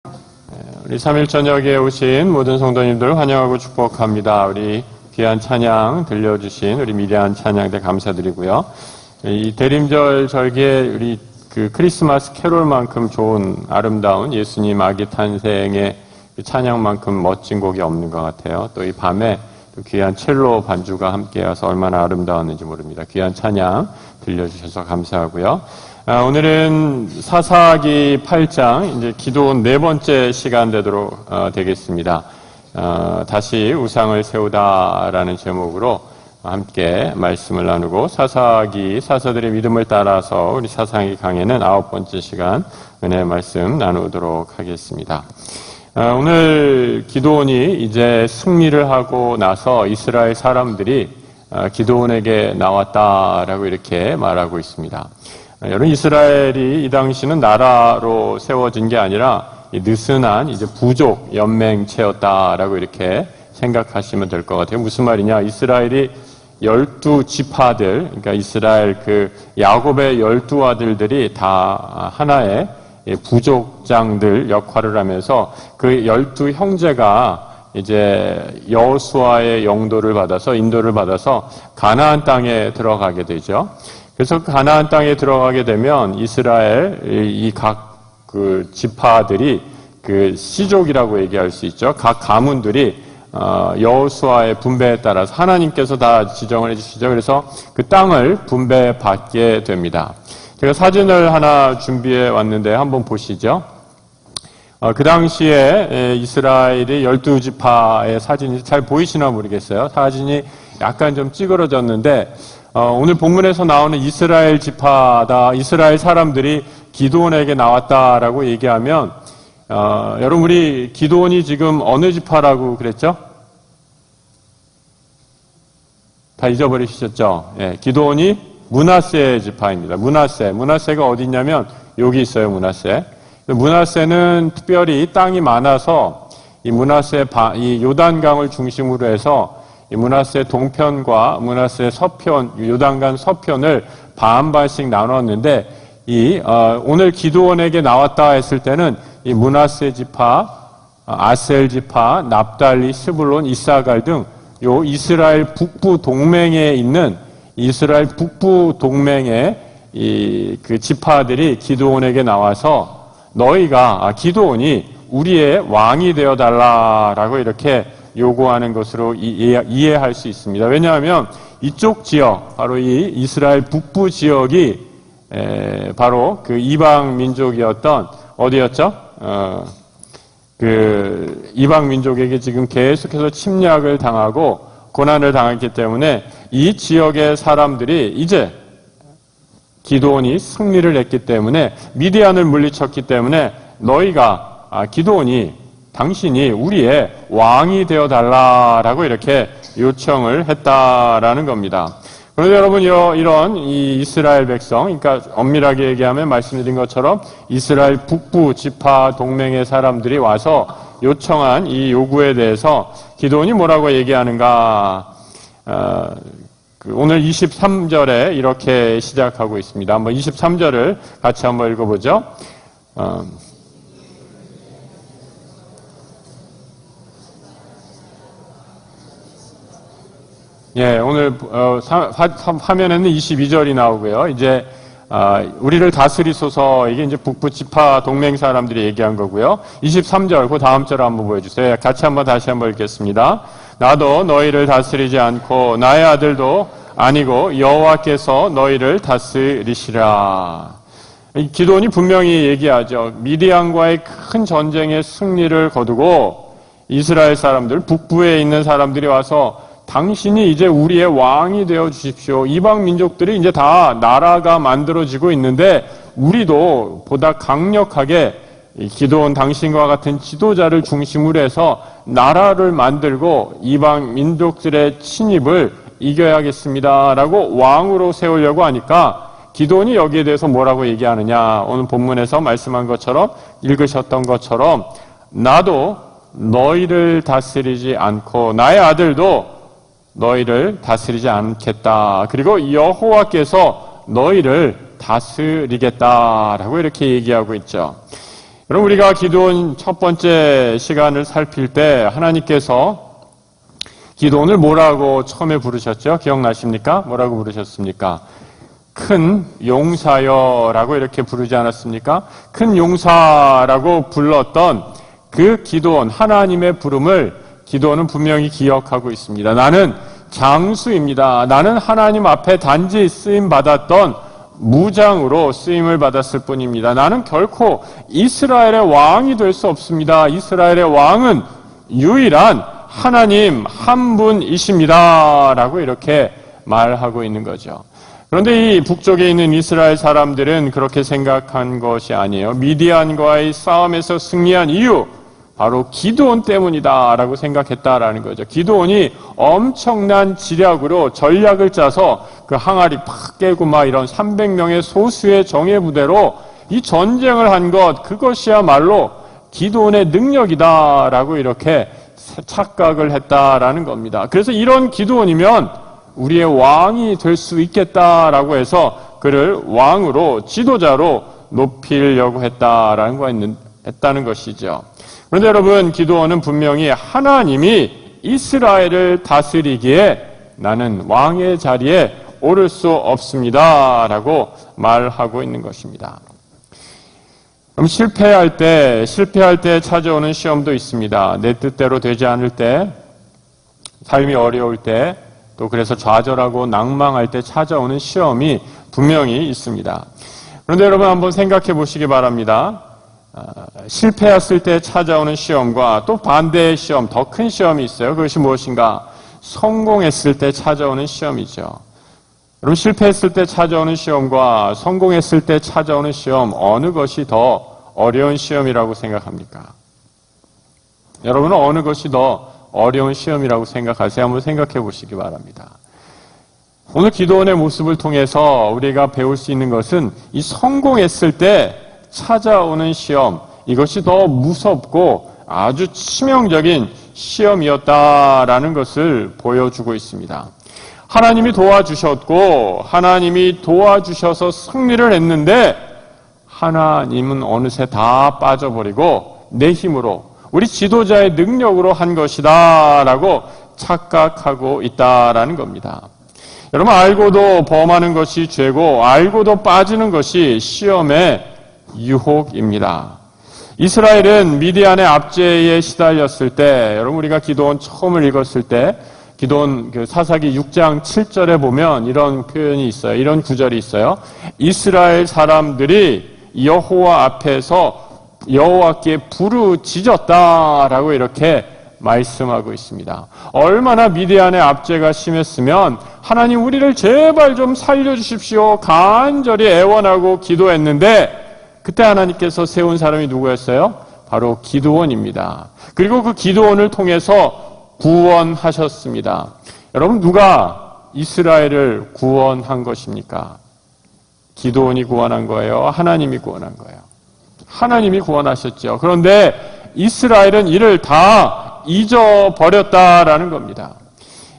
우리 3일 저녁에 오신 모든 성도님들 환영하고 축복합니다. 우리 귀한 찬양 들려주신 우리 미래한 찬양대 감사드리고요. 이 대림절 절기에 우리 그 크리스마스 캐롤만큼 좋은 아름다운 예수님 아기 탄생의 찬양만큼 멋진 곡이 없는 것 같아요. 또 이 밤에 또 귀한 첼로 반주가 함께여서 얼마나 아름다웠는지 모릅니다. 귀한 찬양 들려주셔서 감사하고요. 오늘은 사사기 8장 이제 기도원 네 번째 시간 되도록 되겠습니다. 다시 우상을 세우다라는 제목으로 함께 말씀을 나누고 사사들의 믿음을 따라서 우리 사사기 강해는 9번째 시간 은혜의 말씀 나누도록 하겠습니다. 오늘 기도원이 이제 승리를 하고 나서 이스라엘 사람들이 기도원에게 나왔다라고 이렇게 말하고 있습니다. 여러분, 이스라엘이 이 당시는 나라로 세워진 게 아니라 느슨한 이제 부족 연맹체였다라고 이렇게 생각하시면 될 것 같아요. 무슨 말이냐? 이스라엘이 12지파들, 그러니까 이스라엘 그 야곱의 12아들들이 다 하나의 부족장들 역할을 하면서 그 12형제가 이제 여호수아의 인도를 받아서 가나안 땅에 들어가게 되죠. 그래서 가나안 땅에 들어가게 되면 이스라엘 이 각 그 지파들이 그 시족이라고 얘기할 수 있죠. 각 가문들이 여호수아의 분배에 따라서 하나님께서 다 지정을 해주시죠. 그래서 그 땅을 분배받게 됩니다. 제가 사진을 하나 준비해 왔는데 한번 보시죠. 그 당시에 이스라엘의 12지파의 사진이 잘 보이시나 모르겠어요. 사진이 약간 좀 찌그러졌는데 오늘 본문에서 나오는 이스라엘 지파다, 이스라엘 사람들이 기드온에게 나왔다라고 얘기하면 여러분, 우리 기드온이 지금 어느 지파라고 그랬죠? 다 잊어버리셨죠? 예, 기드온이 므낫세 지파입니다. 므낫세가 어디 있냐면 여기 있어요. 므낫세는 특별히 땅이 많아서 이 이 요단강을 중심으로 해서 이 므낫세 동편과 므낫세 서편, 요단강 서편을 반반씩 나눴는데 오늘 기드온에게 나왔다 했을 때는 이 므낫세 지파, 아셀 지파, 납달리, 스불론, 이사갈 등 요 이스라엘 북부 동맹에 있는 이스라엘 북부 동맹의 그 지파들이 기드온에게 나와서 너희가 기드온이 우리의 왕이 되어 달라라고 이렇게 요구하는 것으로 이해할 수 있습니다. 왜냐하면 이쪽 지역, 바로 이 이스라엘 북부 지역이 바로 그 이방 민족이었던 어디였죠? 그 이방 민족에게 지금 계속해서 침략을 당하고 고난을 당했기 때문에 이 지역의 사람들이 이제 기드온이 승리를 했기 때문에 미디안을 물리쳤기 때문에 너희가 기드온이 당신이 우리의 왕이 되어 달라라고 이렇게 요청을 했다라는 겁니다. 그런데 여러분, 이런 이 이스라엘 백성, 그러니까 엄밀하게 얘기하면 말씀드린 것처럼 이스라엘 북부 지파 동맹의 사람들이 와서 요청한 이 요구에 대해서 기드온이 뭐라고 얘기하는가? 오늘 23절에 이렇게 시작하고 있습니다. 한번 23절을 같이 한번 읽어보죠. 예, 오늘 화면에는 22절이 나오고요. 이제 우리를 다스리소서, 이게 이제 북부 지파 동맹 사람들이 얘기한 거고요. 23절, 그 다음 절 한번 보여주세요. 같이 한번 다시 한번 읽겠습니다. 나도 너희를 다스리지 않고 나의 아들도 아니고 여호와께서 너희를 다스리시라. 기드온이 분명히 얘기하죠. 미디안과의 큰 전쟁의 승리를 거두고 이스라엘 사람들, 북부에 있는 사람들이 와서 당신이 이제 우리의 왕이 되어 주십시오. 이방 민족들이 이제 다 나라가 만들어지고 있는데 우리도 보다 강력하게 기드온 당신과 같은 지도자를 중심으로 해서 나라를 만들고 이방 민족들의 침입을 이겨야겠습니다라고 왕으로 세우려고 하니까 기드온이 여기에 대해서 뭐라고 얘기하느냐? 오늘 본문에서 말씀한 것처럼, 읽으셨던 것처럼, 나도 너희를 다스리지 않고 나의 아들도 너희를 다스리지 않겠다. 그리고 여호와께서 너희를 다스리겠다라고 이렇게 얘기하고 있죠. 그럼 우리가 기도원 첫 번째 시간을 살필 때 하나님께서 기도원을 뭐라고 처음에 부르셨죠? 기억나십니까? 뭐라고 부르셨습니까? 큰 용사여라고 이렇게 부르지 않았습니까? 큰 용사라고 불렀던 그 기도원, 하나님의 부름을 기도원은 분명히 기억하고 있습니다. 나는 장수입니다. 나는 하나님 앞에 단지 쓰임받았던 무장으로 쓰임을 받았을 뿐입니다. 나는 결코 이스라엘의 왕이 될 수 없습니다. 이스라엘의 왕은 유일한 하나님 한 분이십니다. 라고 이렇게 말하고 있는 거죠. 그런데 이 북쪽에 있는 이스라엘 사람들은 그렇게 생각한 것이 아니에요. 미디안과의 싸움에서 승리한 이유, 바로 기드온 때문이다 라고 생각했다라는 거죠. 기드온이 엄청난 지략으로 전략을 짜서 그 항아리 팍 깨고 막 이런 300명의 소수의 정예 부대로 이 전쟁을 한 것, 그것이야말로 기드온의 능력이다라고 이렇게 착각을 했다라는 겁니다. 그래서 이런 기드온이면 우리의 왕이 될 수 있겠다라고 해서 그를 왕으로, 지도자로 높이려고 했다는 것이죠. 그런데 여러분, 기드온은 분명히 하나님이 이스라엘을 다스리기에 나는 왕의 자리에 오를 수 없습니다 라고 말하고 있는 것입니다. 그럼 실패할 때 찾아오는 시험도 있습니다. 내 뜻대로 되지 않을 때, 삶이 어려울 때, 또 그래서 좌절하고 낭망할 때 찾아오는 시험이 분명히 있습니다. 그런데 여러분 한번 생각해 보시기 바랍니다. 실패했을 때 찾아오는 시험과 또 반대의 시험, 더 큰 시험이 있어요. 그것이 무엇인가? 성공했을 때 찾아오는 시험이죠. 여러분, 실패했을 때 찾아오는 시험과 성공했을 때 찾아오는 시험, 어느 것이 더 어려운 시험이라고 생각합니까? 여러분은 어느 것이 더 어려운 시험이라고 생각하세요? 한번 생각해 보시기 바랍니다. 오늘 기도원의 모습을 통해서 우리가 배울 수 있는 것은 이 성공했을 때 찾아오는 시험, 이것이 더 무섭고 아주 치명적인 시험이었다라는 것을 보여주고 있습니다. 하나님이 도와주셨고 하나님이 도와주셔서 승리를 했는데 하나님은 어느새 다 빠져버리고 내 힘으로, 우리 지도자의 능력으로 한 것이다 라고 착각하고 있다라는 겁니다. 여러분, 알고도 범하는 것이 죄고 알고도 빠지는 것이 시험의 유혹입니다. 이스라엘은 미디안의 압제에 시달렸을 때, 여러분 우리가 기도원 처음을 읽었을 때 기도원 사사기 6장 7절에 보면 이런 표현이 있어요. 이런 구절이 있어요. 이스라엘 사람들이 여호와 앞에서 여호와께 부르짖었다라고 이렇게 말씀하고 있습니다. 얼마나 미디안의 압제가 심했으면 하나님 우리를 제발 좀 살려주십시오 간절히 애원하고 기도했는데 그때 하나님께서 세운 사람이 누구였어요? 바로 기드온입니다. 그리고 그 기드온을 통해서 구원하셨습니다. 여러분, 누가 이스라엘을 구원한 것입니까? 기드온이 구원한 거예요? 하나님이 구원한 거예요? 하나님이 구원하셨죠. 그런데 이스라엘은 이를 다 잊어버렸다라는 겁니다.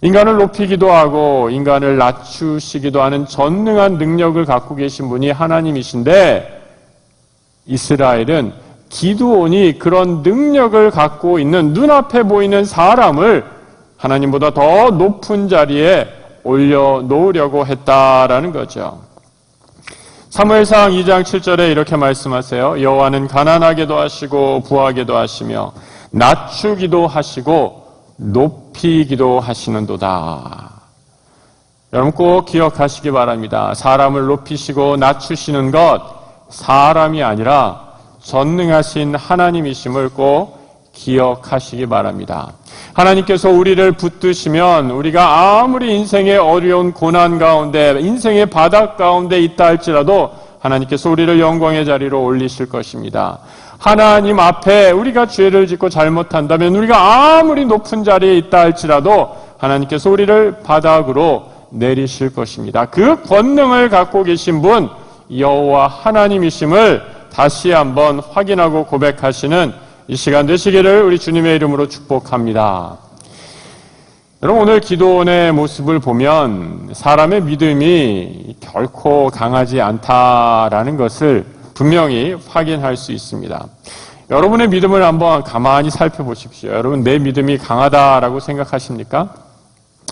인간을 높이기도 하고 인간을 낮추시기도 하는 전능한 능력을 갖고 계신 분이 하나님이신데 이스라엘은 기드온이 그런 능력을 갖고 있는 눈앞에 보이는 사람을 하나님보다 더 높은 자리에 올려놓으려고 했다라는 거죠. 사무엘상 2장 7절에 이렇게 말씀하세요. 여호와는 가난하게도 하시고 부하게도 하시며 낮추기도 하시고 높이기도 하시는도다. 여러분 꼭 기억하시기 바랍니다. 사람을 높이시고 낮추시는 것 사람이 아니라 전능하신 하나님이심을 꼭 기억하시기 바랍니다. 하나님께서 우리를 붙드시면 우리가 아무리 인생의 어려운 고난 가운데, 인생의 바닥 가운데 있다 할지라도 하나님께서 우리를 영광의 자리로 올리실 것입니다. 하나님 앞에 우리가 죄를 짓고 잘못한다면 우리가 아무리 높은 자리에 있다 할지라도 하나님께서 우리를 바닥으로 내리실 것입니다. 그 권능을 갖고 계신 분 여호와 하나님이심을 다시 한번 확인하고 고백하시는 이 시간 되시기를 우리 주님의 이름으로 축복합니다. 여러분 오늘 기도원의 모습을 보면 사람의 믿음이 결코 강하지 않다라는 것을 분명히 확인할 수 있습니다. 여러분의 믿음을 한번 가만히 살펴보십시오. 여러분, 내 믿음이 강하다라고 생각하십니까?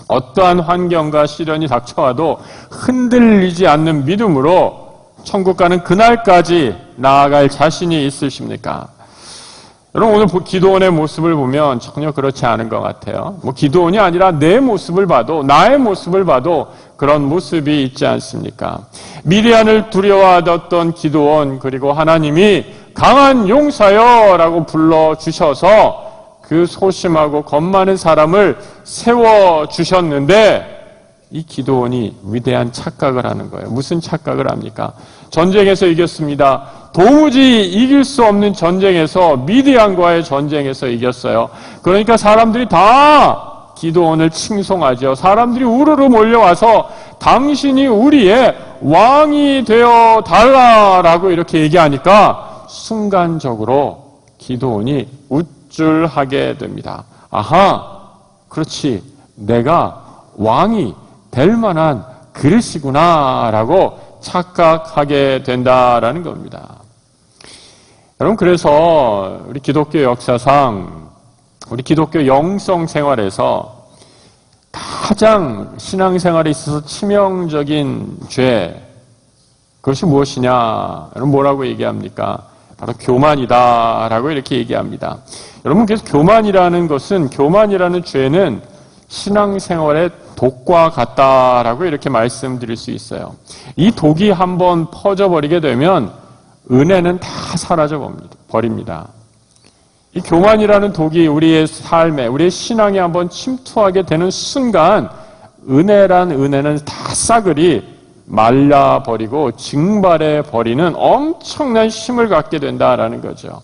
어떠한 환경과 시련이 닥쳐와도 흔들리지 않는 믿음으로 천국 가는 그날까지 나아갈 자신이 있으십니까? 여러분, 오늘 기도원의 모습을 보면 전혀 그렇지 않은 것 같아요. 기도원이 아니라 내 모습을 봐도, 나의 모습을 봐도 그런 모습이 있지 않습니까? 미디안을 두려워하던 기도원, 그리고 하나님이 강한 용사여 라고 불러주셔서 그 소심하고 겁 많은 사람을 세워주셨는데, 이 기도원이 위대한 착각을 하는 거예요. 무슨 착각을 합니까? 전쟁에서 이겼습니다. 도무지 이길 수 없는 전쟁에서, 미디안과의 전쟁에서 이겼어요. 그러니까 사람들이 다 기도원을 칭송하죠. 사람들이 우르르 몰려와서 당신이 우리의 왕이 되어 달라라고 이렇게 얘기하니까 순간적으로 기도원이 우쭐하게 됩니다. 아하, 그렇지, 내가 왕이 될 만한 그릇이구나라고 착각하게 된다라는 겁니다. 여러분, 그래서 우리 기독교 역사상, 우리 기독교 영성 생활에서 가장 신앙생활에 있어서 치명적인 죄, 그것이 무엇이냐? 여러분, 뭐라고 얘기합니까? 바로 교만이다라고 이렇게 얘기합니다. 여러분, 그래서 교만이라는 죄는 신앙생활의 독과 같다라고 이렇게 말씀드릴 수 있어요. 이 독이 한번 퍼져버리게 되면 은혜는 다 사라져 버립니다. 이 교만이라는 독이 우리의 삶에, 우리의 신앙에 한번 침투하게 되는 순간 은혜는 다 싸그리 말라버리고 증발해버리는 엄청난 힘을 갖게 된다라는 거죠.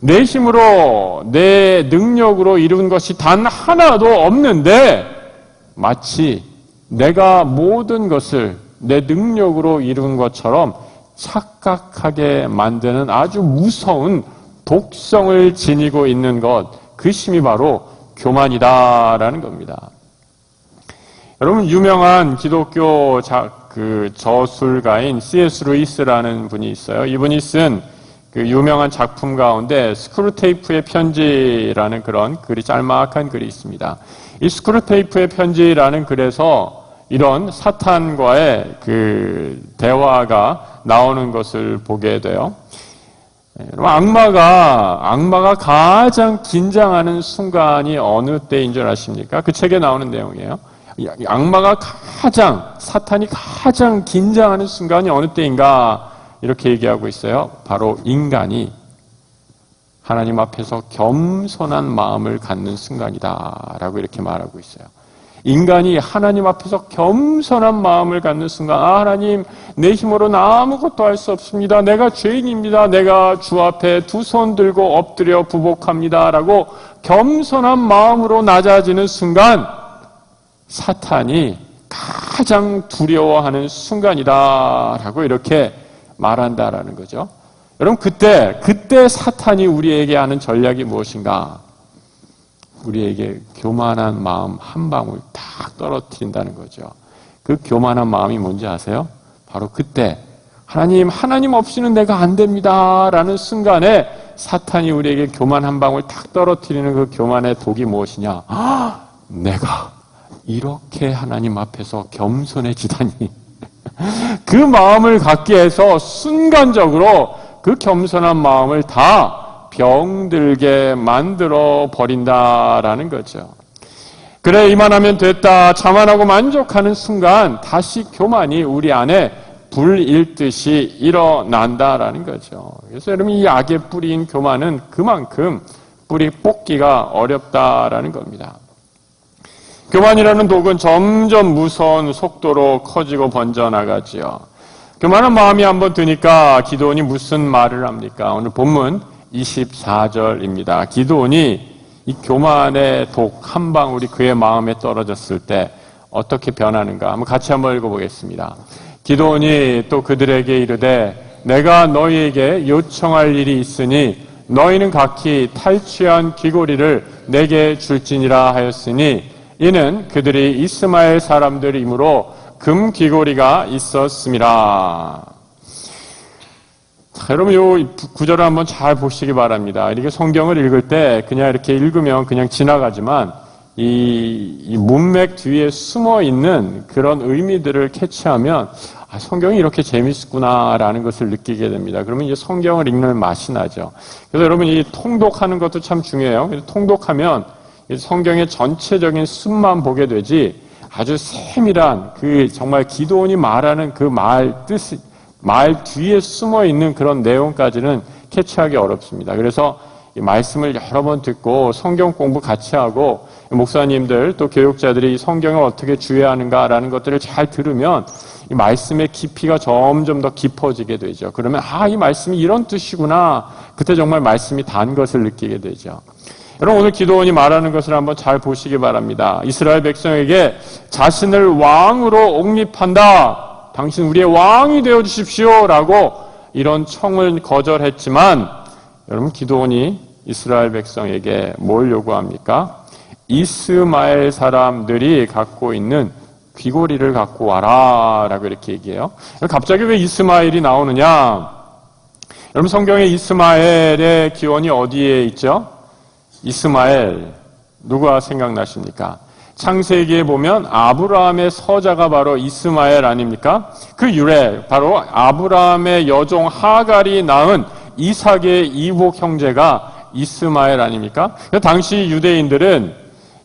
내 힘으로, 내 능력으로 이룬 것이 단 하나도 없는데 마치 내가 모든 것을 내 능력으로 이룬 것처럼 착각하게 만드는 아주 무서운 독성을 지니고 있는 것, 그 힘이 바로 교만이다라는 겁니다. 여러분, 유명한 기독교 저술가인 C.S. 루이스라는 분이 있어요. 이분이 쓴 그 유명한 작품 가운데 스크루테이프의 편지라는 그런 글이, 짤막한 글이 있습니다. 이 스크루테이프의 편지라는 글에서 이런 사탄과의 그 대화가 나오는 것을 보게 돼요. 악마가 가장 긴장하는 순간이 어느 때인 줄 아십니까? 그 책에 나오는 내용이에요. 사탄이 가장 긴장하는 순간이 어느 때인가? 이렇게 얘기하고 있어요. 바로 인간이 하나님 앞에서 겸손한 마음을 갖는 순간이다 라고 이렇게 말하고 있어요. 인간이 하나님 앞에서 겸손한 마음을 갖는 순간, 하나님, 내 힘으로는 아무것도 할 수 없습니다. 내가 죄인입니다. 내가 주 앞에 두 손 들고 엎드려 부복합니다 라고 겸손한 마음으로 낮아지는 순간, 사탄이 가장 두려워하는 순간이다 라고 이렇게 말한다라는 거죠. 여러분, 그때 사탄이 우리에게 하는 전략이 무엇인가? 우리에게 교만한 마음 한 방울 딱 떨어뜨린다는 거죠. 그 교만한 마음이 뭔지 아세요? 바로 그때 하나님 없이는 내가 안 됩니다 라는 순간에 사탄이 우리에게 교만 한 방울 딱 떨어뜨리는 그 교만의 독이 무엇이냐? 내가 이렇게 하나님 앞에서 겸손해지다니. 그 마음을 갖게 해서 순간적으로 그 겸손한 마음을 다 병들게 만들어 버린다라는 거죠. 그래, 이만하면 됐다, 자만하고 만족하는 순간 다시 교만이 우리 안에 불일듯이 일어난다라는 거죠. 그래서 여러분, 이 악의 뿌리인 교만은 그만큼 뿌리 뽑기가 어렵다라는 겁니다. 교만이라는 독은 점점 무서운 속도로 커지고 번져나가지요. 교만한 마음이 한번 드니까 기드온이 무슨 말을 합니까? 오늘 본문 24절입니다. 기드온이 이 교만의 독 한 방울이 그의 마음에 떨어졌을 때 어떻게 변하는가? 한번 같이 한번 읽어보겠습니다. 기드온이 또 그들에게 이르되 내가 너희에게 요청할 일이 있으니 너희는 각기 탈취한 귀고리를 내게 줄지니라 하였으니 이는 그들이 이스마엘 사람들이므로 금 귀고리가 있었음이라. 자, 여러분 요 구절을 한번 잘 보시기 바랍니다. 이렇게 성경을 읽을 때 그냥 이렇게 읽으면 그냥 지나가지만 이 문맥 뒤에 숨어 있는 그런 의미들을 캐치하면 성경이 이렇게 재밌구나라는 것을 느끼게 됩니다. 그러면 이제 성경을 읽는 맛이 나죠. 그래서 여러분 이 통독하는 것도 참 중요해요. 통독하면 성경의 전체적인 숨만 보게 되지 아주 세밀한 그 정말 기도원이 말하는 그 말 뒤에 숨어 있는 그런 내용까지는 캐치하기 어렵습니다. 그래서 이 말씀을 여러 번 듣고 성경 공부 같이 하고 목사님들 또 교육자들이 성경을 어떻게 주의하는가라는 것들을 잘 들으면 이 말씀의 깊이가 점점 더 깊어지게 되죠. 그러면 이 말씀이 이런 뜻이구나. 그때 정말 말씀이 단 것을 느끼게 되죠. 여러분 오늘 기도원이 말하는 것을 한번 잘 보시기 바랍니다. 이스라엘 백성에게 자신을 왕으로 옹립한다. 당신 우리의 왕이 되어주십시오 라고 이런 청을 거절했지만 여러분 기도원이 이스라엘 백성에게 뭘 요구합니까? 이스마엘 사람들이 갖고 있는 귀고리를 갖고 와라 라고 이렇게 얘기해요. 갑자기 왜 이스마엘이 나오느냐? 여러분 성경에 이스마엘의 기원이 어디에 있죠? 이스마엘 누가 생각나십니까? 창세기에 보면 아브라함의 서자가 바로 이스마엘 아닙니까? 그 유래 바로 아브라함의 여종 하갈이 낳은 이삭의 이복 형제가 이스마엘 아닙니까? 당시 유대인들은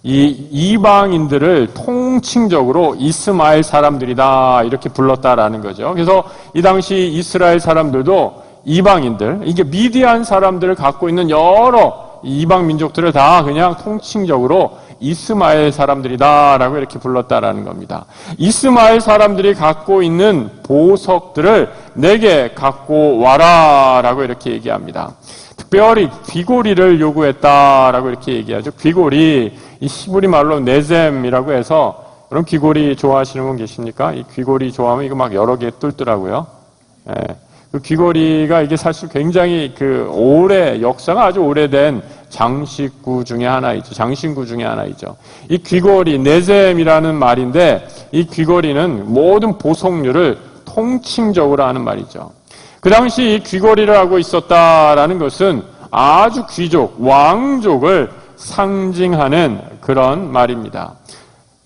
이 이방인들을 통칭적으로 이스마엘 사람들이다 이렇게 불렀다라는 거죠. 그래서 이 당시 이스라엘 사람들도 이방인들, 이게 미디안 사람들을 갖고 있는 여러 이방 민족들을 다 그냥 통칭적으로 이스마엘 사람들이다라고 이렇게 불렀다라는 겁니다. 이스마엘 사람들이 갖고 있는 보석들을 내게 갖고 와라라고 이렇게 얘기합니다. 특별히 귀고리를 요구했다라고 이렇게 얘기하죠. 귀고리, 이 히브리 말로 네셈이라고 해서 그럼 귀고리 좋아하시는 분 계십니까? 이 귀고리 좋아하면 이거 막 여러 개 뚫더라고요. 예. 그 귀고리가 이게 사실 굉장히 역사가 아주 오래된 장신구 중에 하나이죠. 이 귀고리, 네셈이라는 말인데 이 귀고리는 모든 보석류를 통칭적으로 하는 말이죠. 그 당시 이 귀고리를 하고 있었다라는 것은 아주 귀족, 왕족을 상징하는 그런 말입니다.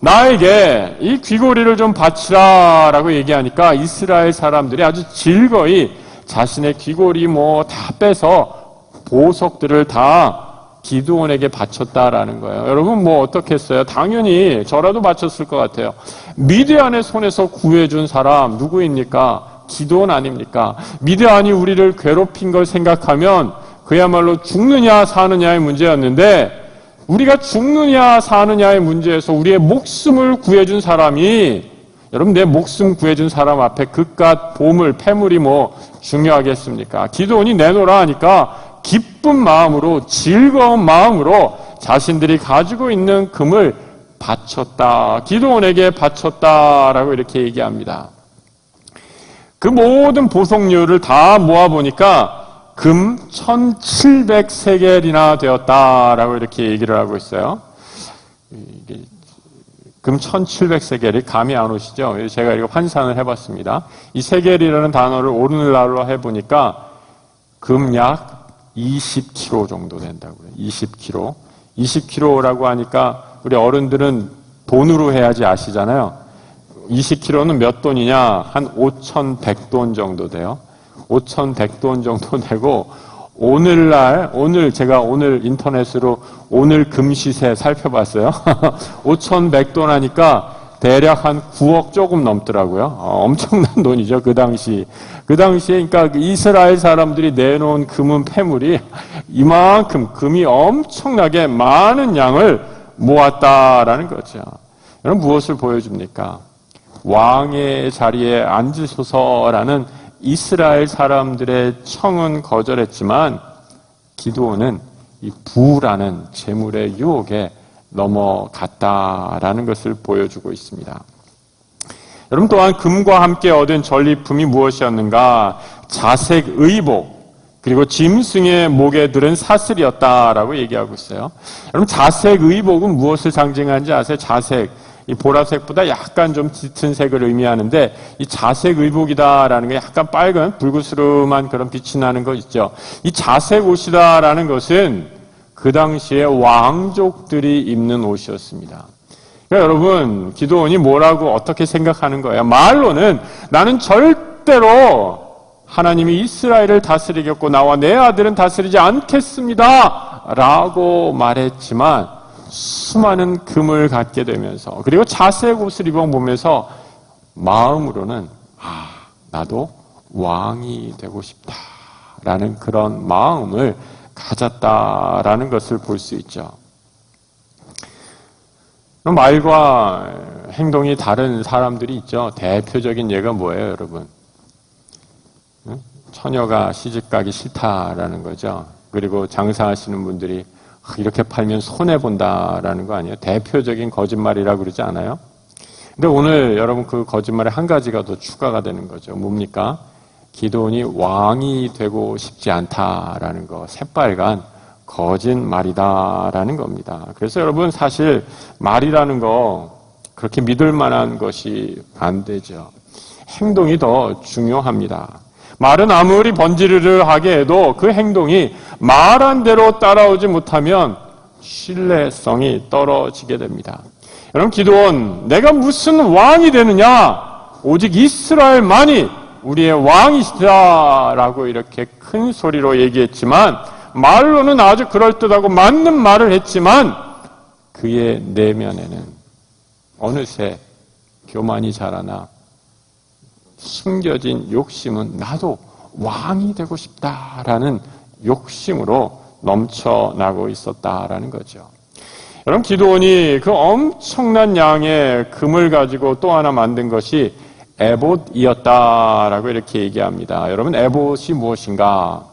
나에게 이 귀고리를 좀 바치라라고 얘기하니까 이스라엘 사람들이 아주 즐거이 자신의 귀고리 다 빼서 보석들을 다 기드온에게 바쳤다라는 거예요. 여러분 어떻게 했어요? 당연히 저라도 바쳤을 것 같아요. 미디안의 손에서 구해준 사람 누구입니까? 기드온 아닙니까? 미디안이 우리를 괴롭힌 걸 생각하면 그야말로 죽느냐 사느냐의 문제였는데 우리가 죽느냐 사느냐의 문제에서 우리의 목숨을 구해준 사람이 여러분 내 목숨 구해준 사람 앞에 그깟 보물, 패물이 중요하겠습니까? 기드온이 내놓으라 하니까 기쁜 마음으로 즐거운 마음으로 자신들이 가지고 있는 금을 바쳤다. 기드온에게 바쳤다라고 이렇게 얘기합니다. 그 모든 보석류를 다 모아보니까 금 1700세겔이나 되었다라고 이렇게 얘기를 하고 있어요. 금 1700세겔이 감이 안 오시죠? 제가 이거 환산을 해봤습니다. 이 세겔이라는 단어를 오늘날로 해보니까 금 약 20kg 정도 된다고요. 20kg. 20kg라고 하니까 우리 어른들은 돈으로 해야지 아시잖아요. 20kg는 몇 돈이냐? 한 5,100돈 정도 돼요. 5,100돈 정도 되고 제가 오늘 인터넷으로 오늘 금시세 살펴봤어요. 5,100돈 하니까 대략 한 9억 조금 넘더라고요. 엄청난 돈이죠. 그 당시에 그러니까 이스라엘 사람들이 내놓은 금은 패물이 이만큼 금이 엄청나게 많은 양을 모았다라는 거죠. 여러분 무엇을 보여줍니까? 왕의 자리에 앉으소서라는 이스라엘 사람들의 청은 거절했지만 기드온은 이 부라는 재물의 유혹에 넘어갔다라는 것을 보여주고 있습니다. 여러분 또한 금과 함께 얻은 전리품이 무엇이었는가? 자색 의복 그리고 짐승의 목에 들은 사슬이었다라고 얘기하고 있어요. 여러분 자색 의복은 무엇을 상징하는지 아세요? 자색 이 보라색보다 약간 좀 짙은 색을 의미하는데 이 자색 의복이다라는 게 약간 빨간 불그스름한 그런 빛이 나는 거 있죠. 이 자색 옷이다라는 것은 그 당시에 왕족들이 입는 옷이었습니다. 그러니까 여러분, 기드온이 뭐라고 어떻게 생각하는 거예요? 말로는 나는 절대로 하나님이 이스라엘을 다스리겠고 나와 내 아들은 다스리지 않겠습니다 라고 말했지만 수많은 금을 갖게 되면서 그리고 자색 옷을 입어보면서 마음으로는 나도 왕이 되고 싶다라는 그런 마음을 가졌다라는 것을 볼 수 있죠. 말과 행동이 다른 사람들이 있죠. 대표적인 예가 뭐예요, 여러분? 처녀가 시집가기 싫다라는 거죠. 그리고 장사하시는 분들이 이렇게 팔면 손해본다라는 거 아니에요? 대표적인 거짓말이라고 그러지 않아요? 근데 오늘 여러분 그 거짓말에 한 가지가 더 추가가 되는 거죠. 뭡니까? 기드온이 왕이 되고 싶지 않다라는 거, 새빨간 거짓말이다라는 겁니다. 그래서 여러분 사실 말이라는 거 그렇게 믿을 만한 것이 안 되죠. 행동이 더 중요합니다. 말은 아무리 번지르르하게 해도 그 행동이 말한 대로 따라오지 못하면 신뢰성이 떨어지게 됩니다. 여러분, 기드온, 내가 무슨 왕이 되느냐? 오직 이스라엘만이 우리의 왕이시다라고 이렇게 큰 소리로 얘기했지만 말로는 아주 그럴듯하고 맞는 말을 했지만 그의 내면에는 어느새 교만이 자라나 숨겨진 욕심은 나도 왕이 되고 싶다라는 욕심으로 넘쳐나고 있었다라는 거죠. 여러분, 기드온이 그 엄청난 양의 금을 가지고 또 하나 만든 것이 에봇이었다라고 이렇게 얘기합니다. 여러분, 에봇이 무엇인가?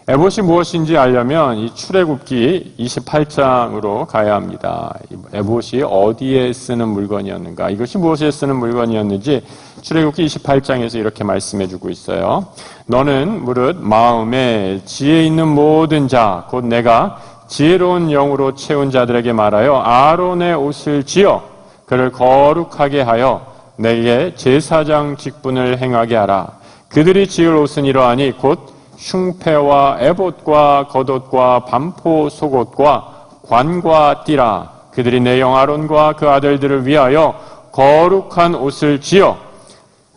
에봇이 무엇인지 알려면 이 출애굽기 28장으로 가야 합니다. 에봇이 어디에 쓰는 물건이었는가? 이것이 무엇에 쓰는 물건이었는지 출애굽기 28장에서 이렇게 말씀해주고 있어요. 너는 무릇 마음에 지혜 있는 모든 자, 곧 내가 지혜로운 영으로 채운 자들에게 말하여 아론의 옷을 지어 그를 거룩하게 하여 내게 제사장 직분을 행하게 하라. 그들이 지을 옷은 이러하니 곧 흉패와 에봇과 겉옷과 반포 속옷과 관과 띠라. 그들이 내 영 아론과 그 아들들을 위하여 거룩한 옷을 지어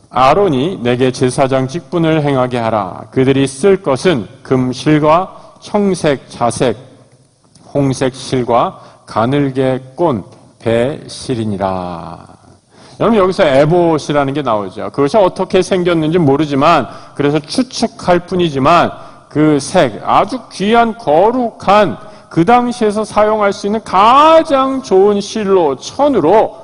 아론이 내게 제사장 직분을 행하게 하라. 그들이 쓸 것은 금실과 청색 자색 홍색 실과 가늘게 꼰 배실이니라. 여러분, 여기서 에봇이라는 게 나오죠. 그것이 어떻게 생겼는지 모르지만 그래서 추측할 뿐이지만 그 색, 아주 귀한 거룩한 그 당시에서 사용할 수 있는 가장 좋은 실로 천으로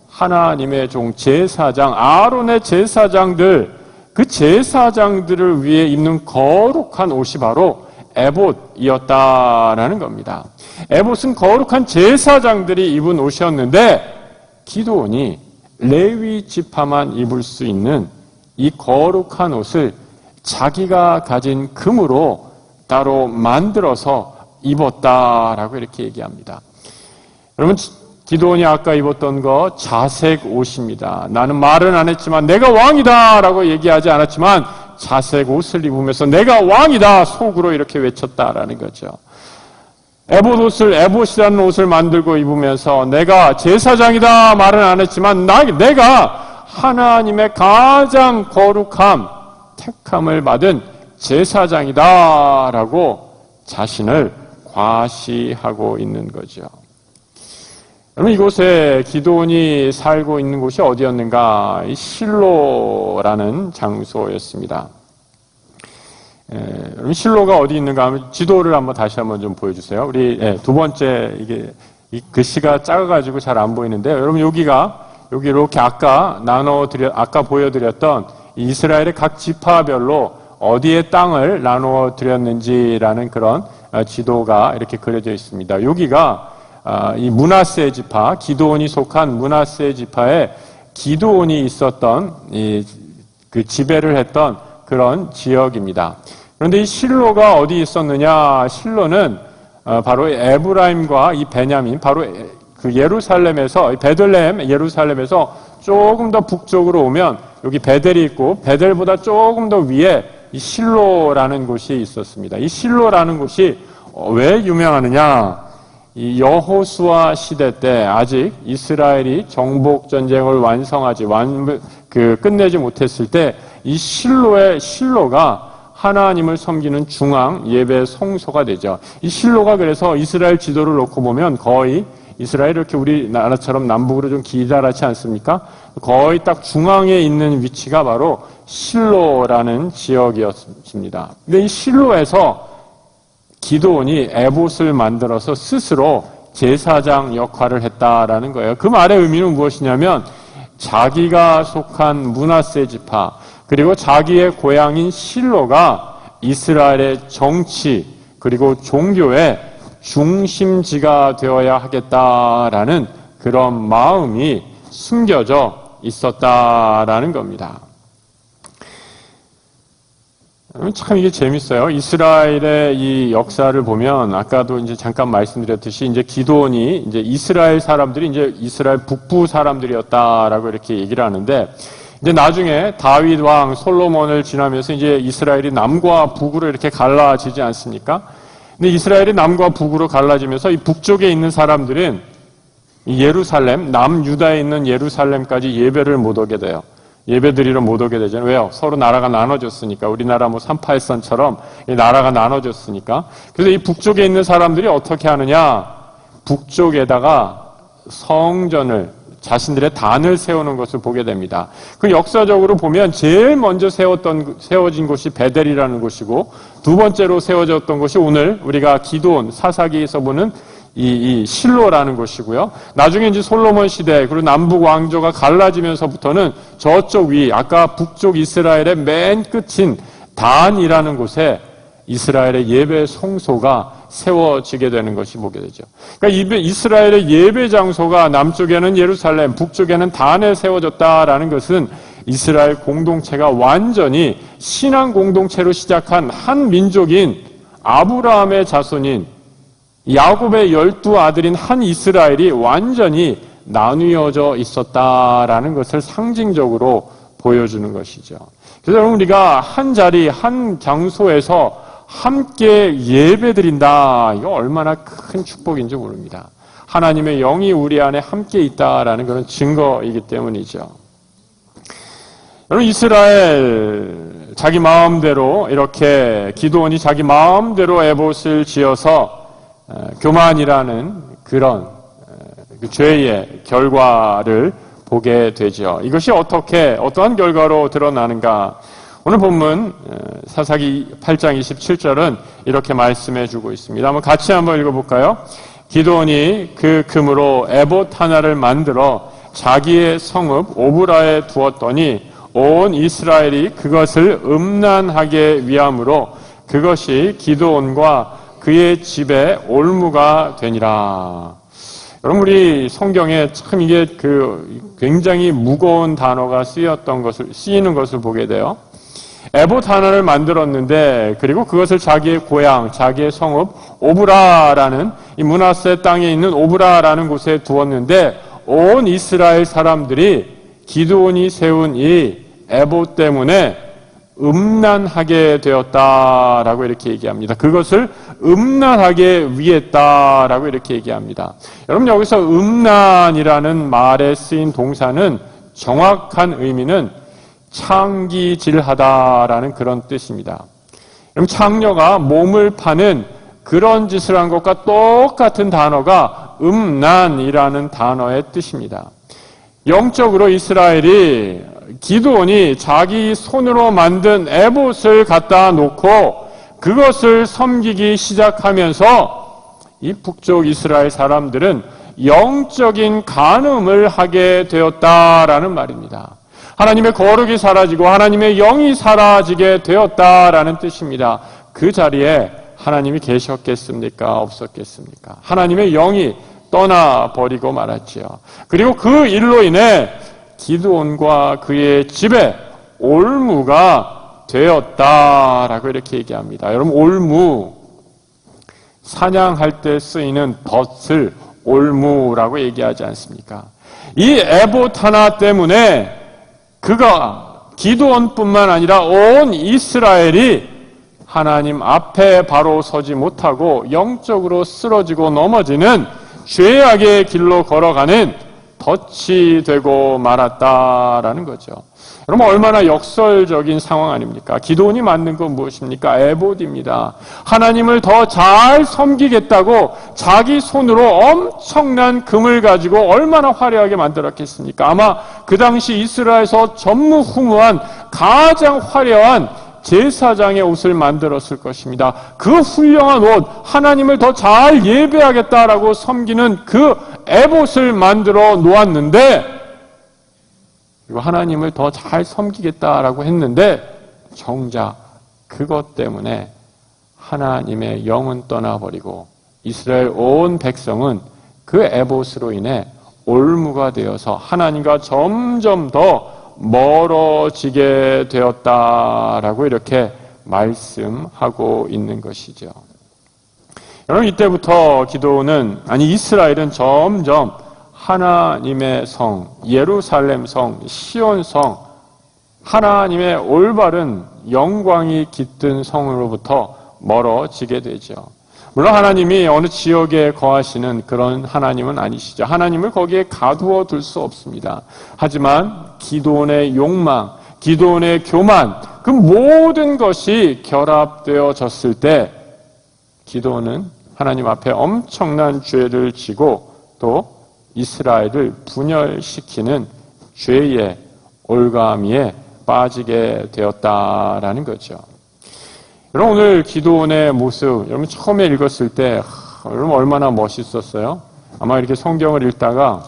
하나님의 종 제사장, 아론의 제사장들, 그 제사장들을 위해 입는 거룩한 옷이 바로 에봇이었다라는 겁니다. 에봇은 거룩한 제사장들이 입은 옷이었는데 기드온이 레위 지파만 입을 수 있는 이 거룩한 옷을 자기가 가진 금으로 따로 만들어서 입었다라고 이렇게 얘기합니다. 여러분, 기드온이 아까 입었던 거 자색 옷입니다. 나는 말은 안 했지만 내가 왕이다 라고 얘기하지 않았지만 자색 옷을 입으면서 내가 왕이다 속으로 이렇게 외쳤다라는 거죠. 에봇이라는 옷을 만들고 입으면서 내가 제사장이다 말은 안 했지만 내가 하나님의 가장 거룩함, 택함을 받은 제사장이다 라고 자신을 과시하고 있는 거죠. 여러분, 이곳에 기드온이 살고 있는 곳이 어디였는가? 이 실로라는 장소였습니다. 여러분, 실로가 어디 있는가 하면 지도를 한번 좀 보여주세요. 우리 두 번째, 이게 이 글씨가 작아가지고 잘 안 보이는데요. 여러분, 여기 이렇게 아까 보여드렸던 이스라엘의 각 지파별로 어디에 땅을 나누어 드렸는지라는 그런 지도가 이렇게 그려져 있습니다. 여기가 이 므낫세 지파, 기드온이 속한 므낫세 지파에 기드온이 있었던 그 지배를 했던 그런 지역입니다. 그런데 이 실로가 어디 있었느냐? 실로는 바로 에브라임과 이 베냐민, 바로 그 예루살렘에서, 베들레헴 예루살렘에서 조금 더 북쪽으로 오면 여기 베델이 있고 베델보다 조금 더 위에 이 실로라는 곳이 있었습니다. 이 실로라는 곳이 왜 유명하느냐? 이 여호수아 시대 때 아직 이스라엘이 정복 전쟁을 끝내지 못했을 때 이 실로가 하나님을 섬기는 중앙 예배 성소가 되죠. 이 실로가 그래서 이스라엘 지도를 놓고 보면 거의 이스라엘이 이렇게 우리나라처럼 남북으로 좀 기다랗지 않습니까? 거의 딱 중앙에 있는 위치가 바로 실로라는 지역이었습니다. 근데 이 실로에서 기드온이 에봇을 만들어서 스스로 제사장 역할을 했다라는 거예요. 그 말의 의미는 무엇이냐면 자기가 속한 므낫세 지파 그리고 자기의 고향인 실로가 이스라엘의 정치 그리고 종교의 중심지가 되어야 하겠다라는 그런 마음이 숨겨져 있었다라는 겁니다. 참 이게 재밌어요. 이스라엘의 이 역사를 보면 아까도 이제 잠깐 말씀드렸듯이 이제 기드온이 이제 이스라엘 사람들이 이제 이스라엘 북부 사람들이었다라고 이렇게 얘기를 하는데 이제 나중에 다윗 왕 솔로몬을 지나면서 이제 이스라엘이 남과 북으로 이렇게 갈라지지 않습니까? 근데 이스라엘이 남과 북으로 갈라지면서 이 북쪽에 있는 사람들은 이 예루살렘, 남유다에 있는 예루살렘까지 예배를 못 오게 돼요. 예배드리러 못 오게 되잖아요. 왜요? 서로 나라가 나눠졌으니까. 우리나라 38선처럼 이 나라가 나눠졌으니까. 그래서 이 북쪽에 있는 사람들이 어떻게 하느냐? 북쪽에다가 성전을, 자신들의 단을 세우는 것을 보게 됩니다. 그 역사적으로 보면 제일 먼저 세워진 곳이 베델이라는 곳이고 두 번째로 세워졌던 곳이 오늘 우리가 기드온 사사기에서 보는 이 실로라는 곳이고요. 나중에 이제 솔로몬 시대 그리고 남북 왕조가 갈라지면서부터는 저쪽 위 아까 북쪽 이스라엘의 맨 끝인 단이라는 곳에 이스라엘의 예배 성소가 세워지게 되는 것이 보게 되죠. 그러니까 이스라엘의 예배 장소가 남쪽에는 예루살렘, 북쪽에는 단에 세워졌다라는 것은 이스라엘 공동체가 완전히 신앙 공동체로 시작한 한 민족인 아브라함의 자손인 야곱의 12아들인 한 이스라엘이 완전히 나뉘어져 있었다라는 것을 상징적으로 보여주는 것이죠. 그래서 여러분 우리가 한 자리, 한 장소에서 함께 예배드린다. 이거 얼마나 큰 축복인지 모릅니다. 하나님의 영이 우리 안에 함께 있다라는 그런 증거이기 때문이죠. 여러분 이스라엘 자기 마음대로 이렇게 기드온이 자기 마음대로 에봇을 지어서 교만이라는 그런 죄의 결과를 보게 되죠. 이것이 어떠한 결과로 드러나는가? 오늘 본문 사사기 8장 27절은 이렇게 말씀해 주고 있습니다. 같이 한번 읽어볼까요? 기드온이 그 금으로 에봇 하나를 만들어 자기의 성읍 오브라에 두었더니 온 이스라엘이 그것을 음란하게 위함으로 그것이 기드온과 그의 집에 올무가 되니라. 여러분 우리 성경에 참 이게 굉장히 무거운 단어가 쓰이는 것을 보게 돼요. 에봇 하나를 만들었는데 그리고 그것을 자기의 고향, 자기의 성읍 오브라라는 이 므낫세 땅에 있는 오브라라는 곳에 두었는데 온 이스라엘 사람들이 기드온이 세운 이 에봇 때문에 음란하게 되었다라고 이렇게 얘기합니다. 그것을 음란하게 위했다라고 이렇게 얘기합니다. 여러분 여기서 음란이라는 말에 쓰인 동사는 정확한 의미는 창기질하다라는 그런 뜻입니다. 그럼 창녀가 몸을 파는 그런 짓을 한 것과 똑같은 단어가 음란이라는 단어의 뜻입니다. 영적으로 이스라엘이 기드온이 자기 손으로 만든 에봇을 갖다 놓고 그것을 섬기기 시작하면서 이 북쪽 이스라엘 사람들은 영적인 간음을 하게 되었다라는 말입니다. 하나님의 거룩이 사라지고 하나님의 영이 사라지게 되었다라는 뜻입니다. 그 자리에 하나님이 계셨겠습니까? 없었겠습니까? 하나님의 영이 떠나버리고 말았지요. 그리고 그 일로 인해 기드온과 그의 집에 올무가 되었다라고 이렇게 얘기합니다. 여러분 올무, 사냥할 때 쓰이는 덫을 올무라고 얘기하지 않습니까? 이 에봇 하나 때문에 그가 기드온뿐만 아니라 온 이스라엘이 하나님 앞에 바로 서지 못하고 영적으로 쓰러지고 넘어지는 죄악의 길로 걸어가는 덫이 되고 말았다라는 거죠. 여러분, 얼마나 역설적인 상황 아닙니까? 기드온이 만든 건 무엇입니까? 에봇입니다. 하나님을 더 잘 섬기겠다고 자기 손으로 엄청난 금을 가지고 얼마나 화려하게 만들었겠습니까? 아마 그 당시 이스라엘에서 전무후무한 가장 화려한 제사장의 옷을 만들었을 것입니다. 그 훌륭한 옷, 하나님을 더 잘 예배하겠다라고 섬기는 그 에봇을 만들어 놓았는데, 그리고 하나님을 더 잘 섬기겠다라고 했는데, 정작 그것 때문에 하나님의 영은 떠나버리고 이스라엘 온 백성은 그 에봇으로 인해 올무가 되어서 하나님과 점점 더 멀어지게 되었다라고 이렇게 말씀하고 있는 것이죠. 여러분, 이때부터 이스라엘은 점점 하나님의 성, 예루살렘 성, 시온 성, 하나님의 올바른 영광이 깃든 성으로부터 멀어지게 되죠. 물론 하나님이 어느 지역에 거하시는 그런 하나님은 아니시죠. 하나님을 거기에 가두어 둘 수 없습니다. 하지만 기드온의 욕망, 기드온의 교만, 그 모든 것이 결합되어졌을 때 기드온은 하나님 앞에 엄청난 죄를 지고 또 이스라엘을 분열시키는 죄의 올가미에 빠지게 되었다라는 거죠. 여러분, 오늘 기드온의 모습, 여러분 처음에 읽었을 때 여러분 얼마나 멋있었어요? 아마 이렇게 성경을 읽다가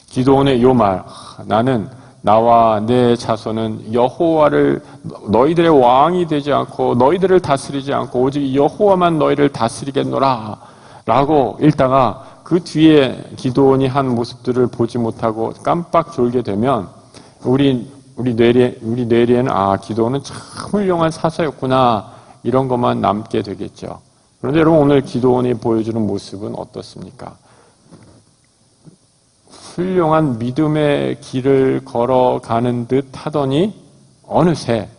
기드온의 요 말, 나는 나와 내 자손은 여호와를 너희들의 왕이 되지 않고 너희들을 다스리지 않고 오직 여호와만 너희를 다스리겠노라 라고 읽다가 그 뒤에 기드온이 한 모습들을 보지 못하고 깜빡 졸게 되면 우리 뇌리에는 기드온은 참 훌륭한 사사였구나 이런 것만 남게 되겠죠. 그런데 여러분, 오늘 기드온이 보여주는 모습은 어떻습니까? 훌륭한 믿음의 길을 걸어가는 듯 하더니 어느새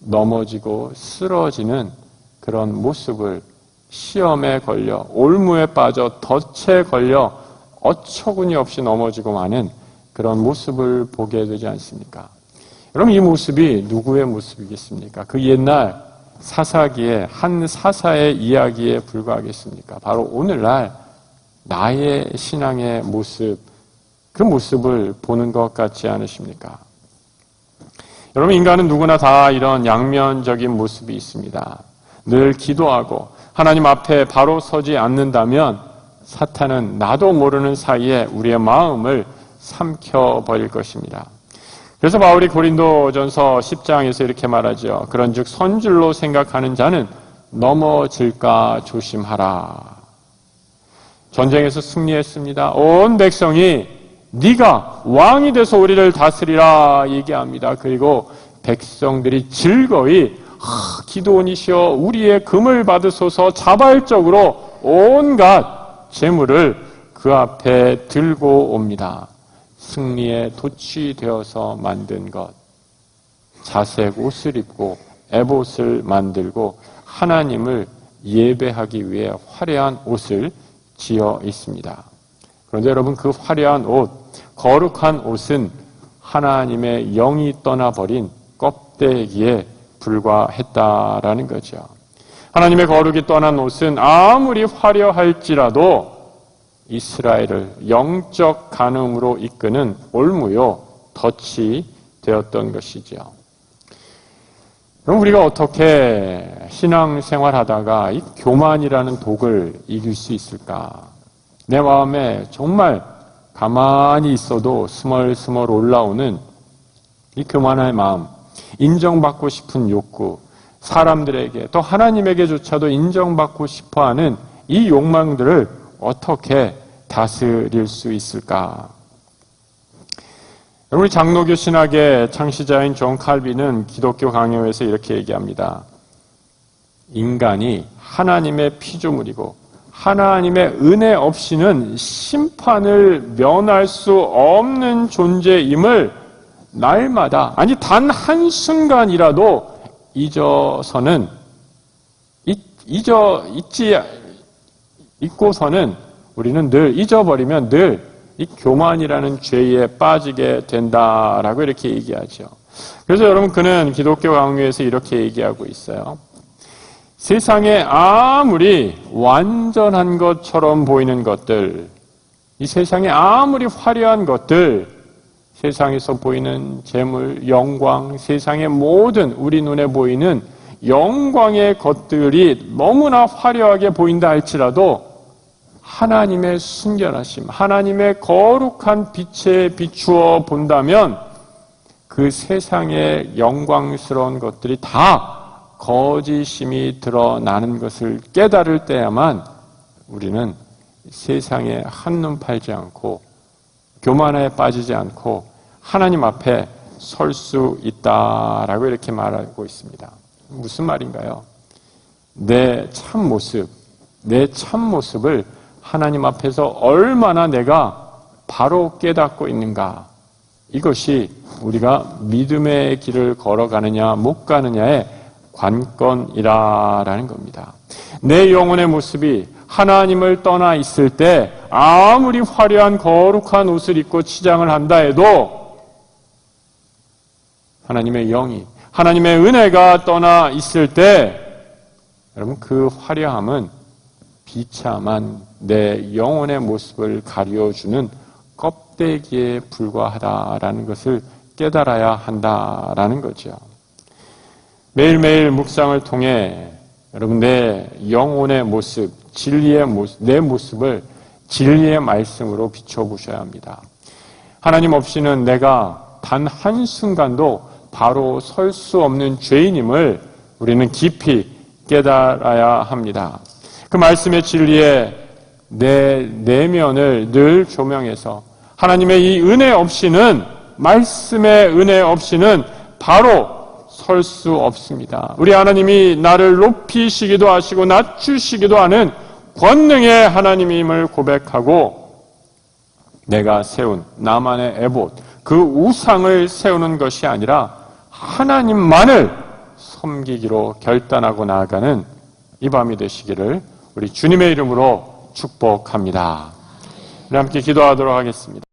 넘어지고 쓰러지는 그런 모습을, 시험에 걸려 올무에 빠져 덫에 걸려 어처구니 없이 넘어지고 마는 그런 모습을 보게 되지 않습니까? 여러분, 이 모습이 누구의 모습이겠습니까? 그 옛날 사사기의 한 사사의 이야기에 불과하겠습니까? 바로 오늘날 나의 신앙의 모습, 그 모습을 보는 것 같지 않으십니까? 여러분, 인간은 누구나 다 이런 양면적인 모습이 있습니다. 늘 기도하고 하나님 앞에 바로 서지 않는다면 사탄은 나도 모르는 사이에 우리의 마음을 삼켜버릴 것입니다. 그래서 바울이 고린도전서 10장에서 이렇게 말하죠. 그런즉 선줄로 생각하는 자는 넘어질까 조심하라. 전쟁에서 승리했습니다. 온 백성이 네가 왕이 돼서 우리를 다스리라 얘기합니다. 그리고 백성들이 즐거이 기드온이시여 우리의 금을 받으소서 자발적으로 온갖 재물을 그 앞에 들고 옵니다. 승리의 돛이 되어서 만든 것, 자색 옷을 입고 에봇을 만들고 하나님을 예배하기 위해 화려한 옷을 지어 있습니다. 그런데 여러분, 그 화려한 옷, 거룩한 옷은 하나님의 영이 떠나버린 껍데기에 불과했다라는 거죠. 하나님의 거룩이 떠난 옷은 아무리 화려할지라도 이스라엘을 영적 간음으로 이끄는 올무요, 덫이 되었던 것이죠. 그럼 우리가 어떻게 신앙생활하다가 이 교만이라는 독을 이길 수 있을까? 내 마음에 정말 가만히 있어도 스멀스멀 올라오는 이 교만의 마음, 인정받고 싶은 욕구, 사람들에게 또 하나님에게조차도 인정받고 싶어하는 이 욕망들을 어떻게 다스릴 수 있을까? 우리 장로교 신학의 창시자인 존 칼빈은 기독교 강요에서 이렇게 얘기합니다. 인간이 하나님의 피조물이고 하나님의 은혜 없이는 심판을 면할 수 없는 존재임을 날마다, 아니 단 한순간이라도 잊고서는 우리는 늘 잊어버리면 늘 이 교만이라는 죄에 빠지게 된다라고 이렇게 얘기하죠. 그래서 여러분, 그는 기독교 강요에서 이렇게 얘기하고 있어요. 세상에 아무리 완전한 것처럼 보이는 것들, 이 세상에 아무리 화려한 것들, 세상에서 보이는 재물, 영광, 세상의 모든 우리 눈에 보이는 영광의 것들이 너무나 화려하게 보인다 할지라도 하나님의 순결하심, 하나님의 거룩한 빛에 비추어 본다면 그 세상의 영광스러운 것들이 다 거짓임이 드러나는 것을 깨달을 때야만 우리는 세상에 한눈 팔지 않고 교만에 빠지지 않고 하나님 앞에 설 수 있다라고 이렇게 말하고 있습니다. 무슨 말인가요? 내 참모습을 하나님 앞에서 얼마나 내가 바로 깨닫고 있는가, 이것이 우리가 믿음의 길을 걸어가느냐 못 가느냐의 관건이라는 겁니다. 내 영혼의 모습이 하나님을 떠나 있을 때 아무리 화려한 거룩한 옷을 입고 치장을 한다 해도 하나님의 영이, 하나님의 은혜가 떠나 있을 때 여러분, 그 화려함은 비참한 내 영혼의 모습을 가려주는 껍데기에 불과하다라는 것을 깨달아야 한다라는 거죠. 매일매일 묵상을 통해 여러분, 내 영혼의 모습, 진리의 모습, 내 모습을 진리의 말씀으로 비춰보셔야 합니다. 하나님 없이는 내가 단 한순간도 바로 설 수 없는 죄인임을 우리는 깊이 깨달아야 합니다. 그 말씀의 진리에 내 내면을 늘 조명해서 하나님의 이 은혜 없이는, 말씀의 은혜 없이는 바로 설 수 없습니다. 우리 하나님이 나를 높이시기도 하시고 낮추시기도 하는 권능의 하나님임을 고백하고 내가 세운 나만의 에봇, 그 우상을 세우는 것이 아니라 하나님만을 섬기기로 결단하고 나아가는 이 밤이 되시기를 우리 주님의 이름으로 축복합니다. 우리 함께 기도하도록 하겠습니다.